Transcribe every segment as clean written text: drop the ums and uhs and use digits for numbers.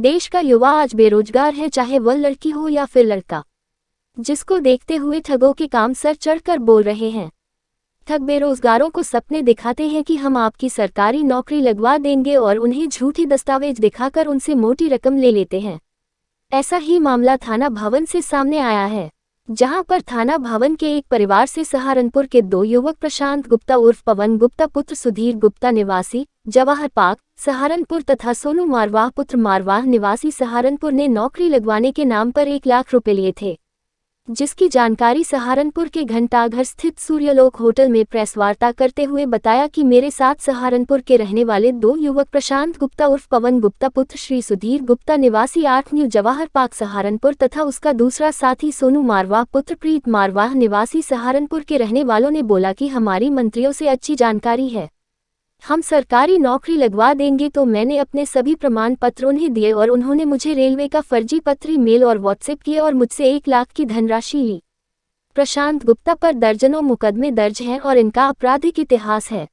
देश का युवा आज बेरोजगार है, चाहे वह लड़की हो या फिर लड़का, जिसको देखते हुए ठगों के काम सर चढ़कर बोल रहे हैं। ठग बेरोजगारों को सपने दिखाते हैं कि हम आपकी सरकारी नौकरी लगवा देंगे और उन्हें झूठी दस्तावेज दिखाकर उनसे मोटी रकम ले लेते हैं। ऐसा ही मामला थाना भवन से सामने आया है, जहां पर थाना भवन के एक परिवार से सहारनपुर के 2 युवक प्रशांत गुप्ता उर्फ पवन गुप्ता पुत्र सुधीर गुप्ता निवासी जवाहर पार्क सहारनपुर तथा सोनू मारवाह पुत्र मारवाह निवासी सहारनपुर ने नौकरी लगवाने के नाम पर 1 लाख रुपए लिए थे, जिसकी जानकारी सहारनपुर के घंटाघर स्थित सूर्यलोक होटल में प्रेस वार्ता करते हुए बताया कि मेरे साथ सहारनपुर के रहने वाले 2 युवक प्रशांत गुप्ता उर्फ पवन गुप्ता पुत्र श्री सुधीर गुप्ता निवासी 8 न्यू जवाहर पार्क सहारनपुर तथा उसका दूसरा साथी सोनू मारवाह पुत्र प्रीत मारवाह निवासी सहारनपुर के रहने वालों ने बोला कि हमारी मंत्रियों से अच्छी जानकारी है, हम सरकारी नौकरी लगवा देंगे। तो मैंने अपने सभी प्रमाण पत्र उन्हें दिए और उन्होंने मुझे रेलवे का फर्जी पत्री मेल और व्हाट्सएप किए और मुझसे 1 लाख की धनराशि ली। प्रशांत गुप्ता पर दर्जनों मुकदमे दर्ज हैं और इनका आपराधिक इतिहास है।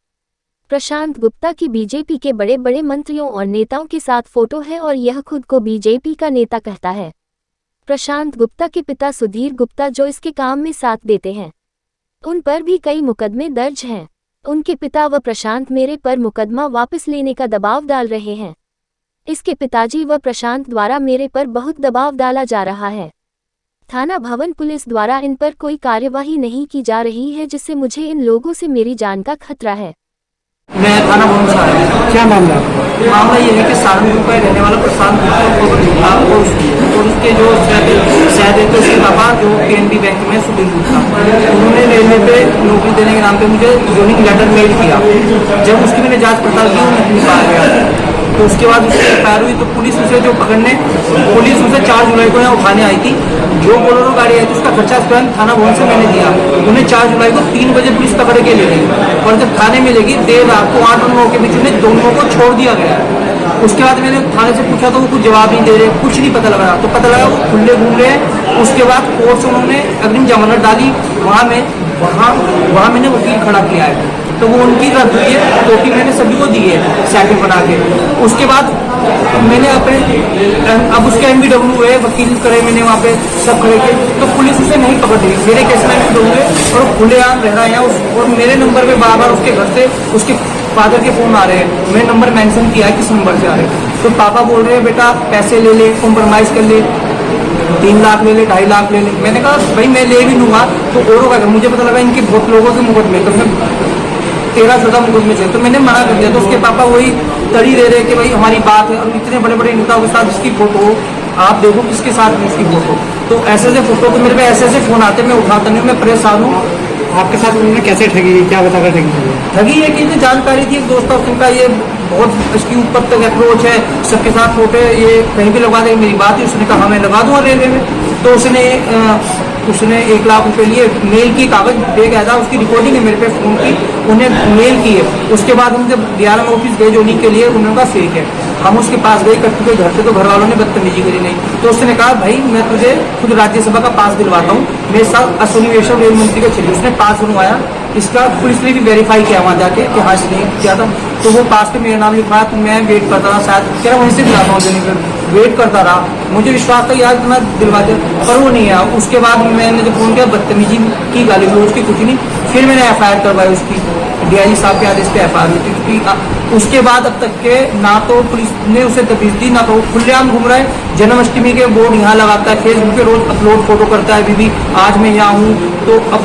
प्रशांत गुप्ता की बीजेपी के बड़े बड़े मंत्रियों और नेताओं के साथ फोटो है और यह खुद को बीजेपी का नेता कहता है। प्रशांत गुप्ता के पिता सुधीर गुप्ता जो इसके काम में साथ देते हैं, उन पर भी कई मुकदमे दर्ज हैं। उनके पिता व प्रशांत मेरे पर मुकदमा वापस लेने का दबाव डाल रहे हैं। इसके पिताजी व प्रशांत द्वारा मेरे पर बहुत दबाव डाला जा रहा है। थाना भवन पुलिस द्वारा इन पर कोई कार्यवाही नहीं की जा रही है, जिससे मुझे इन लोगों से मेरी जान का खतरा है। मैं थाना भवन से आया। क्या मामला? मामला ये है कि सहारनपुर का रहने वाला प्रशांत गुप्ता और उसके जो शायद है तो उसके पापा जो PNB बैंक में सुधीर गुप्ता, उन्होंने रेलवे पे नौकरी देने के नाम पे मुझे ज्वाइनिंग लेटर मेल किया। जब उसकी मैंने जांच पड़ताल की नहीं पाया गया, तो उसके बाद उसकी FIR हुई तो पुलिस उसे 4 जुलाई को यहाँ उठाने आई थी। जो बोलेरो गाड़ी आई थी उसका खर्चा स्वयं थाना भवन से मैंने दिया। उन्हें 4 जुलाई को 3 बजे पुलिस पकड़ के ले गई और जब थाने में लेगी देर रात को 8 और 9 के बीच में दोनों को छोड़ दिया गया। उसके बाद मैंने थाने से पूछा तो वो कुछ जवाब नहीं दे रहे, कुछ नहीं पता लगा। तो पता लगा वो खुले घूम रहे हैं। उसके बाद कोर्ट से उन्होंने अग्रिम जमानत डाली, वहाँ मैंने वकील खड़ा किया है, तो वो उनकी रद्द हुई है। कॉपी मैंने सभी को दी है सेटिंग बना के। उसके बाद मैंने अब उसके MBW हुए, वकील करे मैंने वहाँ पे सब खड़े के, तो पुलिस उसे नहीं पकड़ रही। मेरे केस में MBW हुए और खुलेआम रह रहा है और मेरे नंबर पे बार उसके घर से उसके फादर के फोन आ रहे हैं। मैंने नंबर मेंशन किया है किस नंबर से आ रहे हैं, तो पापा बोल रहे हैं बेटा पैसे ले ले, कॉम्प्रोमाइज कर ले, 3 लाख ले ले, 2.5 लाख ले ले। मैंने कहा भाई मैं ले भी लूँगा तो और होगा। मुझे पता लगा इनके बहुत लोगों के मुकदमे, तो मैं 13-14 मुकदमे थे, तो मैंने मना कर दिया। तो उसके पापा वही तड़ी दे रहे कि भाई हमारी बात है, और इतने बड़े बड़े नेताओं के साथ इसकी फोटो आप देखो किसके साथ है इसकी फोटो। तो ऐसे फोटो तो मेरे पे ऐसे फोन आते, मैं उठाता नहीं, मैं परेशान हूँ। आपके साथ उन्होंने कैसे ठगी, क्या बताकर ठगी है कि जानकारी थी एक दोस्त उनका, ये बहुत इसकी ऊपर तक अप्रोच है, सबके साथ फोटो है, ये कहीं भी लगवा देंगे। मेरी बात है, उसने कहा मैं लगा दूंगा रेलवे में। तो उसने 1 लाख रुपए लिए, मेल की कागज दे गया था, उसकी रिकॉर्डिंग है मेरे पे फोन की, उन्हें मेल की है। उसके बाद हम जब DRM ऑफिस गए ज्वाइनिंग के लिए, उन्होंने कहा फेक है। हम उसके पास गए कट्टू के घर पे, तो घर वालों ने बदतमीजी करी नहीं। तो उसने कहा भाई मैं तुझे खुद राज्यसभा का पास दिलवाता हूँ, मेरे साथ अश्विनी वैष्णव रेल मंत्री का चलिए। उसने पास बनवाया, इसका पुलिस ने भी वेरीफाई किया वहाँ जाके कि हाँ इसने किया था। तो वो पास पे मेरा नाम लिखवाया, तो मैं वेट करता रहा, शायद कह रहा वहीं से दिलाता हूँ देने, वेट करता रहा। मुझे विश्वास था यार इतना दिलवा दे, पर वो नहीं आया। उसके बाद मैंने जब फोन किया, बदतमीजी की, गाली गलौज की, कुछ नहीं। फिर मैंने FIR करवाई उसकी, DIG साहब के आदेश पे FIR हुई थी। उसके बाद अब तक के ना तो पुलिस ने उसे तबीज दी, ना तो खुलेआम घूम रहा है। जन्माष्टमी के बोर्ड यहाँ लगाता है, फेसबुक पे रोज अपलोड फोटो करता है, बीबी आज मैं यहाँ हूँ। तो अब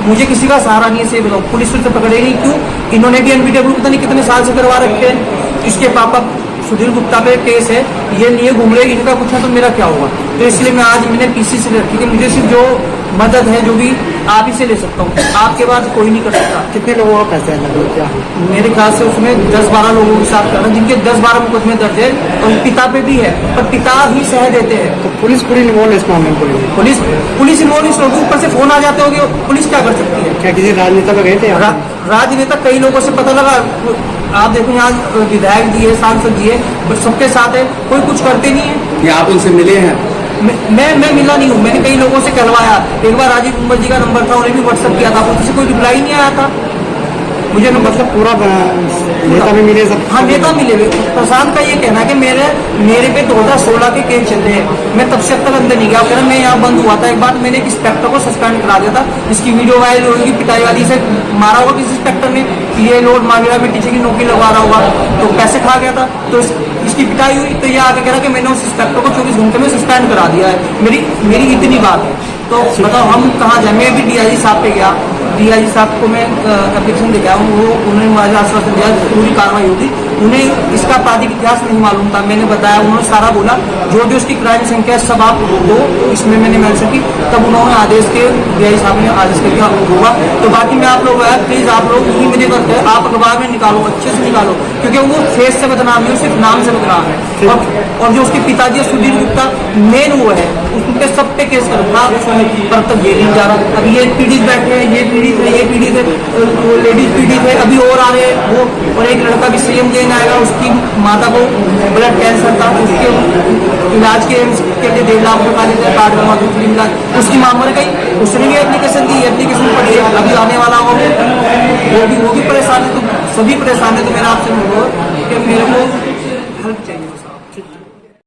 मुझे किसी का सहारा नहीं है, से बताओ पुलिस से पकड़ेगी क्यों? इन्होंने भी NBW पता नहीं कितने साल से करवा रखे हैं। इसके पापा सुधीर गुप्ता पे केस है, ये लिए घूम रहे, इनका कुछ है तो मेरा क्या होगा? तो इसलिए मैं आज मैंने PC से रखी कि मुझे सिर्फ जो मदद है जो भी आप ही से ले सकता हूँ, आपके बाद कोई नहीं कर सकता। कितने लोगों का पैसा है क्या? मेरे ख्याल से उसमें 10-12 लोगों के साथ करना, जिनके 10-12 मुकदमे दर्ज है, और पिता पे भी है, पर पिता ही सह देते हैं। तो पुलिस पूरी इन्वॉल्व है इस मामले में? पुलिस इन्वॉल्व, इस लोगों ऊपर से फोन आ जाते होंगे, पुलिस क्या कर सकती है? क्या किसी राजनेता पे गए थे? राजनेता कई लोगों से पता लगा, आप देखो यहाँ विधायक जी है, सांसद जी है, सबके साथ है, कोई कुछ करते नहीं है। क्या आप उनसे मिले हैं? मैं मिला नहीं हूँ, मैंने कई लोगों से कहलवाया। एक बार राजीव कुमार जी का नंबर था, उन्हें भी WhatsApp किया था, उससे कोई रिप्लाई नहीं आया था। मुझे न मतलब पूरा नेता भी मिले सब? हाँ, नेता मिले हुए। प्रशांत का ये कहना है कि मेरे पे 2016 के केस चल रहे हैं, मैं तब से अब तक अंदर नहीं गया। कह रहा मैं यहाँ बंद हुआ था, एक बार मैंने एक इंस्पेक्टर को सस्पेंड करा दिया था, इसकी वीडियो वायरल होगी, पिटाई वाली से मारा होगा किसी इंस्पेक्टर ने, ये लोड मांगेरा में टीचर की नौकरी लगवा रहा होगा, तो पैसे खा गया था, तो इसकी पिटाई हुई, तो ये आगे कह रहा कि मैंने उस इंस्पेक्टर को 24 घंटे में सस्पेंड करा दिया है। मेरी इतनी बात है, तो बताओ हम कहाँ जाए। मैं भी डीआईजी साहब पे गया, डीआईजी साहब को मैं एप्लीकेशन दे गया, वो उन्होंने मुझे आश्वासन दिया पूरी कार्रवाई होगी। उन्हें इसका आपराधिक इतिहास नहीं मालूम था, मैंने बताया, उन्होंने सारा बोला, जो भी उसकी क्राइम संख्या सब आप दो, इसमें मैंने मेंशन की, तब उन्होंने आदेश के डीआईजी साहब ने आदेश किया होगा। तो बाकी मैं आप लोग प्लीज आप लोग यही मेरे करते हैं, आप अखबार में निकालो, अच्छे से निकालो, क्योंकि वो फेस से बदनाम नहीं, सिर्फ नाम से बदनाम है। और जो उसके पिताजी सुधीर गुप्ता मेन वो है, उनके सब पे केस करता पर तक ये नहीं जा रहा। अब ये पीड़ित बैठे हैं, ये पीड़ित है, ये पीड़ित है, वो लेडीज पीड़ित है, अभी और आ रहे हैं वो, और एक लड़का भी सीएम देने आएगा, उसकी माता को ब्लड कैंसर था, उसके इलाज के लिए 1.5 लाख रुपया देते हैं, कार्ड बनवा दूसरी इलाज, उसकी मां मर गई, उसने भी एप्लीकेशन दी, एप्लीकेशन पड़ी, अभी आने वाला होगा, वो भी परेशान है, तो सभी परेशान है। तो मेरा आपसे कि मेरे को हेल्प चाहिए।